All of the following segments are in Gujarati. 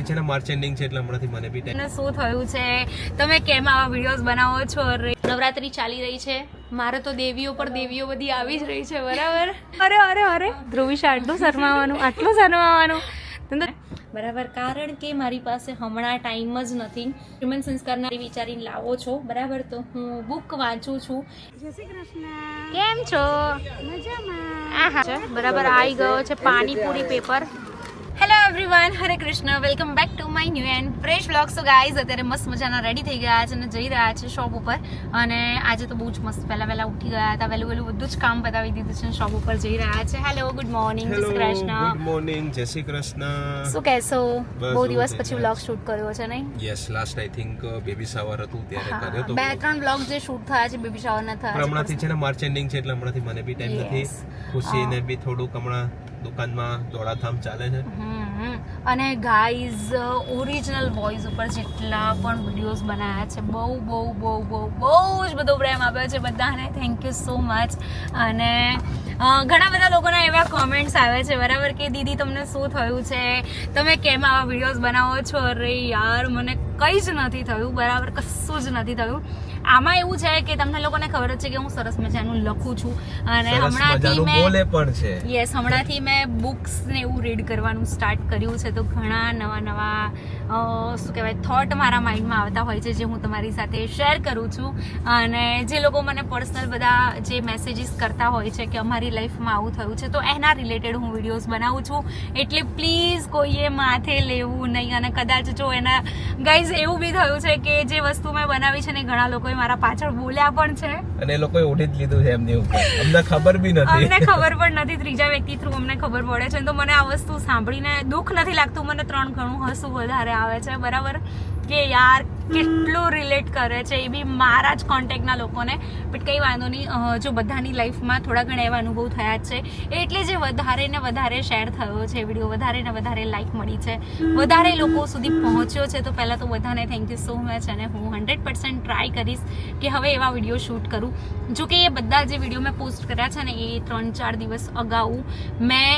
હમણાંથી છે ને માર્ચ એન્ડિંગ છે એટલે હમણાંથી મને બી ટાઈમ શું થયું છે, તમે કેમ આવા વિડીયોઝ બનાવો છો? નવરાત્રી ચાલી રહી છે, મારે તો દેવીઓ પર દેવીઓ બધી આવી જ રહી છે, બરાબર? અરે અરે અરે ધ્રુવિશા, આટલું શરમાવાનું બરાબર, કારણ કે મારી પાસે હમણાં ટાઈમ જ નથી. હ્યુમન સંસ્કારના વિચારીને લાવો છો, બરાબર? તો હું બુક વાંચું છું. જય શ્રી કૃષ્ણ. કેમ છો? મજામાં. આહા, બરાબર આવી ગયો છે panipuri paper. Hello everyone, Hare Krishna, welcome back to my new and fresh vlog. So guys, અત્યારે મસ્ત મજાના રેડી થઈ ગયા છે અને જઈ રહ્યા છે શોપ ઉપર. અને આજે તો બહુ જ મસ્ત વહેલા ઉઠી ગયા હતા, વહેલું બધું જ કામ પતાવી દીધું છે, શોપ ઉપર જઈ રહ્યા છે. હેલો, ગુડ મોર્નિંગ, જય શ્રી કૃષ્ણ. ગુડ મોર્નિંગ, જય શ્રી કૃષ્ણ. શું કહેશો? બસ બહુ દિવસ બહુ પછી વ્લોગ શૂટ કર્યો છે, નહીં? Yes, last I think baby shower હતું ત્યારે કર્યો તો. 2-3 વ્લોગ જે શૂટ થયા છે બેબી શાવર ના થયા. હમણાંથી છે ને માર્ચ એન્ડિંગ છે એટલે હમણાંથી મને બી ટાઈમ નથી. ખુશીને બી થોડુંક હમણાં દુકાનમાં દોડાધામ ચાલે છે. અને ગાઈઝ, ઓરિજિનલ વોઇસ ઉપર જેટલા પણ વિડીયોઝ બનાવ્યા છે, બહુ જ બધો પ્રેમ આપ્યો છે બધાને. Thank you so much. અને ઘણા બધા લોકોના એવા કોમેન્ટ્સ આવે છે, બરાબર, કે દીદી તમને શું થયું છે, તમે કેમ આવા વિડીયોઝ બનાવો છો? અરે યાર, મને કંઈ જ નથી થયું, બરાબર, કશું જ નથી થયું. આમાં એવું છે કે તમને લોકોને ખબર જ છે કે હું સરસ મજાનું લખું છું અને હમણાંથી મેં બુક્સ ને એવું રીડ કરવાનું સ્ટાર્ટ કર્યું છે. તો ઘણા નવા શું કહેવાય થોટ મારા માઇન્ડમાં આવતા હોય છે, જે હું તમારી સાથે શેર કરું છું. અને જે લોકો મને પર્સનલ બધા જે મેસેજીસ કરતા હોય છે કે અમારી લાઈફમાં આવું થયું છે, તો એના રિલેટેડ હું વિડીયોઝ બનાવું છું. એટલે પ્લીઝ કોઈએ માથે લેવું નહીં. અને કદાચ જો એના ગાઈઝ એવું બી થયું છે કે જે વસ્તુ મેં બનાવી છે ને, ઘણા લોકો મારા પાછળ બોલ્યા પણ છે અને એ લોકોએ ઓઢી જ લીધું છે એમની ઉપર. અમને ખબર બી નથી, અમને ખબર પણ નથી, ત્રીજા વ્યક્તિ થ્રુ અમને ખબર પડે છે. તો મને આ વસ્તુ સાંભળીને દુઃખ નથી લાગતું, મને 3 ગણું હસવું વધારે આવે છે, બરાબર, કે યાર કેટલું રિલેટ કરે છે, એ બી મારા જ કોન્ટેક્ટના લોકોને. બટ કંઈ વાંધો નહીં, જો બધાની લાઈફમાં થોડા ઘણા એવા અનુભવ થયા જ છે, એટલે જે વધારે ને વધારે શેર થયો છે વિડીયો, વધારે ને વધારે લાઈક મળી છે, વધારે લોકો સુધી પહોંચ્યો છે. તો પહેલાં તો બધાને થેન્ક યુ સો મચ. અને હું 100% ટ્રાય કરીશ કે હવે એવા વિડીયો શૂટ કરું. જો કે એ બધા જે વિડીયો મેં પોસ્ટ કર્યા છે ને, એ 3-4 દિવસ અગાઉ મેં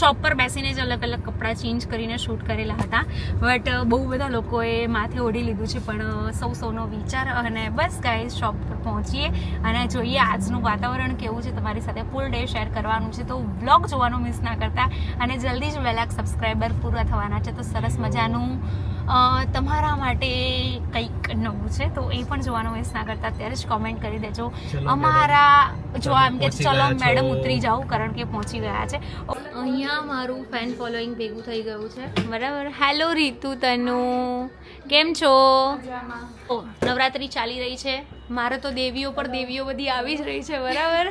શોપ પર બેસીને જ અલગ કપડાં ચેન્જ કરીને શૂટ કરેલા હતા. બટ બહુ બધા લોકોએ માથે ઓઢી લીધું છે. પણ સૌનો વિચાર. અને બસ ગાઈઝ, શોપ પર પહોંચીએ અને જોઈએ આજનું વાતાવરણ કેવું છે. તમારી સાથે ફૂલ ડે શેર કરવાનું છે, તો વ્લોગ જોવાનું મિસ ના કરતા. અને જલ્દી જ 2 લાખ સબસ્ક્રાઈબર પૂરા થવાના છે, તો સરસ મજાનું તમારા માટે કંઈક નવું છે, તો એ પણ જોવાનું મિસ ના કરતા. અત્યારે જ કોમેન્ટ કરી દેજો અમારા જો એમ કે ચલો મેડમ ઉતરી જાઓ, કારણ કે પહોંચી ગયા છે. અહીંયા મારું ફેન ફોલોઈંગ ભેગું થઈ ગયું છે, બરાબર. હેલો રીતુ, તનુ કેમ છો? નવરાત્રી ચાલી રહી છે, મારે તો દેવીઓ પર દેવીઓ બધી આવી જ રહી છે, બરાબર.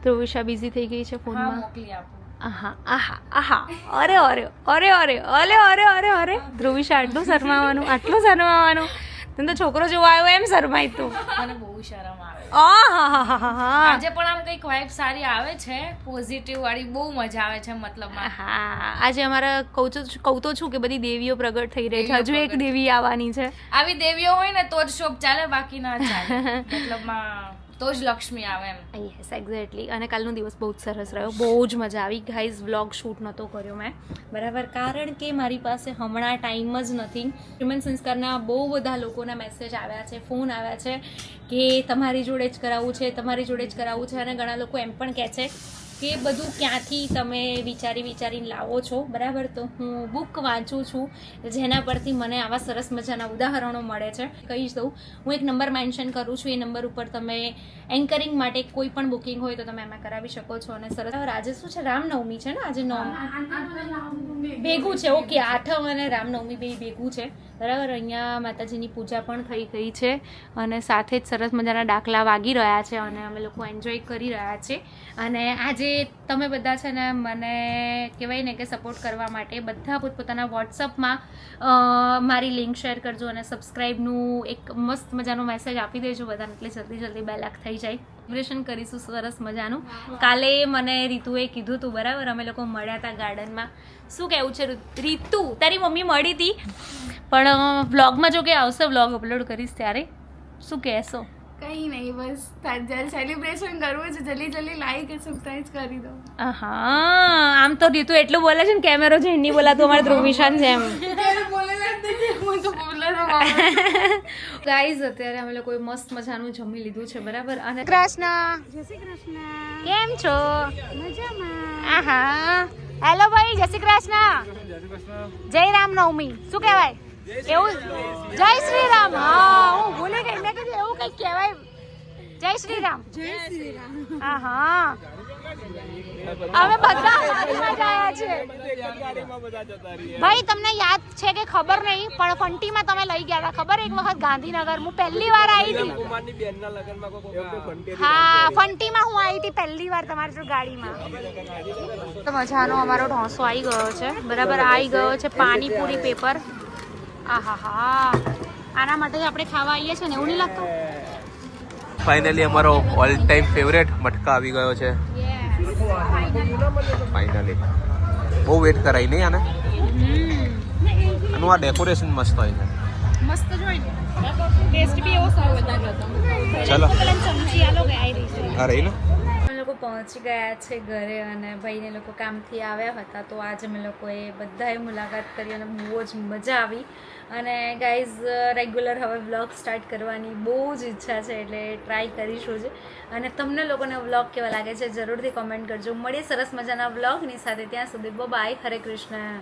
ધ્રુવિશા બિઝી થઈ ગઈ છે ફોનમાં. અરે ધ્રુવિશા, આટલું શરમાવાનું. તને તો છોકરો જોવા આવ્યો એમ શરમાય તું? મને બહુ શરમ આવે. આજે પણ આમ કઈક વાઇબ સારી આવે છે, પોઝિટિવ વાળી, બહુ મજા આવે છે. મતલબ હા, આજે અમારા કહું તો છું કે બધી દેવીઓ પ્રગટ થઈ રહી છે. હજુ એક દેવી આવવાની છે. આવી દેવીઓ હોય ને તો જ શોપ ચાલે, બાકી ના ચાલે. મતલબમાં તો જ લક્ષ્મી આવે એમ. Yes, exactly. અને કાલનો દિવસ બહુ જ સરસ રહ્યો, બહુ જ મજા આવી. ગાઈઝ, વ્લોગ શૂટ નહોતો કર્યો મેં, બરાબર, કારણ કે મારી પાસે હમણાં ટાઈમ જ નથી. હ્યુમન સંસ્કારના બહુ બધા લોકોના મેસેજ આવ્યા છે, ફોન આવ્યા છે કે તમારી જોડે જ કરાવવું છે. અને ઘણા લોકો એમ પણ કહે છે કે બધું ક્યાંથી તમે વિચારીને લાવો છો, બરાબર. તો હું બુક વાંચું છું, જેના પરથી મને આવા સરસ મજાના ઉદાહરણો મળે છે. કહી દઉં, હું એક નંબર મેન્શન કરું છું, એ નંબર ઉપર તમે એન્કરિંગ માટે કોઈ પણ બુકિંગ હોય તો તમે એમાં કરાવી શકો છો. અને સરસ, આજે શું છે, રામનવમી છે ને, આજે ભેગું છે. ઓકે, 8મ અને રામનવમી બે ભેગું છે, બરાબર. અહીંયા માતાજીની પૂજા પણ થઈ ગઈ છે અને સાથે જ સરસ મજાના ડાકલા વાગી રહ્યા છે અને અમે લોકો એન્જોય કરી રહ્યા છે. અને આજે તમે બધા છે ને મને કહેવાય ને કે સપોર્ટ કરવા માટે બધા પોતપોતાના વોટ્સઅપમાં મારી લિંક શેર કરજો અને સબસ્ક્રાઈબનું એક મસ્ત મજાનો મેસેજ આપી દેજો બધાને, એટલે જલ્દી 2 લાખ થઈ જાય. સેલિબ્રેશન કરીશું સરસ મજાનું. કાલે મને રીતુએ કીધું હતું, બરાબર, અમે લોકો મળ્યા હતા ગાર્ડનમાં. શું કહેવું છે રીતુ? તારી મમ્મી મળી હતી, પણ વ્લોગમાં જો કે આવશે, વ્લોગ અપલોડ કરીશ ત્યારે. શું કહેશો? કઈ નહીં, બસ જ્યારે સેલિબ્રેશન કરવું છે જલ્દી જલ્દી લાઈક અને સબસ્ક્રાઇબ કરી દો. હા આમ તો રીતુ એટલું બોલે છે ને કેમેરો છે નહીં બોલાતું અમારે ધ્રુવિશાન છે એમ. ગાઈઝ અત્યારે અમે લોકોએ મસ્ત મજાનું જમી લીધું છે બરાબર. અને કૃષ્ણ જય શ્રી કૃષ્ણ. કેમ છો? મજામાં. આહા હેલો ભાઈ, જય શ્રી કૃષ્ણ. જય રામનવમી શું કહેવાય એવું? જય શ્રી રામ. હા હું ભૂલી ગઈ, મેં કીધું એવું કંઈક કહેવાય. જય શ્રી રામ. જય શ્રી રામ. આહા અમે બધા ગાડીમાં ગયા છે ભાઈ. તમને યાદ છે કે ખબર નહીં પણ ફંટીમાં તમે લઈ ગયા હતા ખબર? એક વખત ગાંધીનગર હું પહેલી વાર આવી હતી. હા ફંટીમાં હું આવી હતી પહેલી વાર તમારી જોડે ગાડીમાં. તો મજાનો અમારો ઢોસો આવી ગયો છે બરાબર. આવી ગયો છે પાણીપુરી પેપર. આહા આના માટે જ આપણે ખાવા આવીએ છીએ ને એવું નહીં લાગતું? ફાઇનલી અમારો ઓલ ટાઈમ ફેવરેટ મટકા આવી ગયો છે. ફાઇનલી બહુ વેટ કરાઈ નહીં આને. આનું આ ડેકોરેશન મસ્ત હોય છે. મસ્ત જોઈ ટેસ્ટ બી એવો સારો બતાવ્યો હતો. ચલો ચમચી આલો કે આવી રહી છે. આ રહી ને. અમે લોકો પહોંચી ગયા છે ઘરે અને ભાઈને લોકો કામથી આવ્યા હતા તો આજે અમે લોકોએ બધાએ મુલાકાત કરી અને બહુ જ મજા આવી. અને ગાઈઝ રેગ્યુલર હવે વ્લોગ સ્ટાર્ટ કરવાની બહુ જ ઈચ્છા છે એટલે ટ્રાય કરીશું જ. અને તમને લોકોને વ્લોગ કેવા લાગે છે જરૂરથી કોમેન્ટ કરજો. મળીએ સરસ મજાના વ્લોગની સાથે. ત્યાં સુધી બાય. હરે કૃષ્ણ.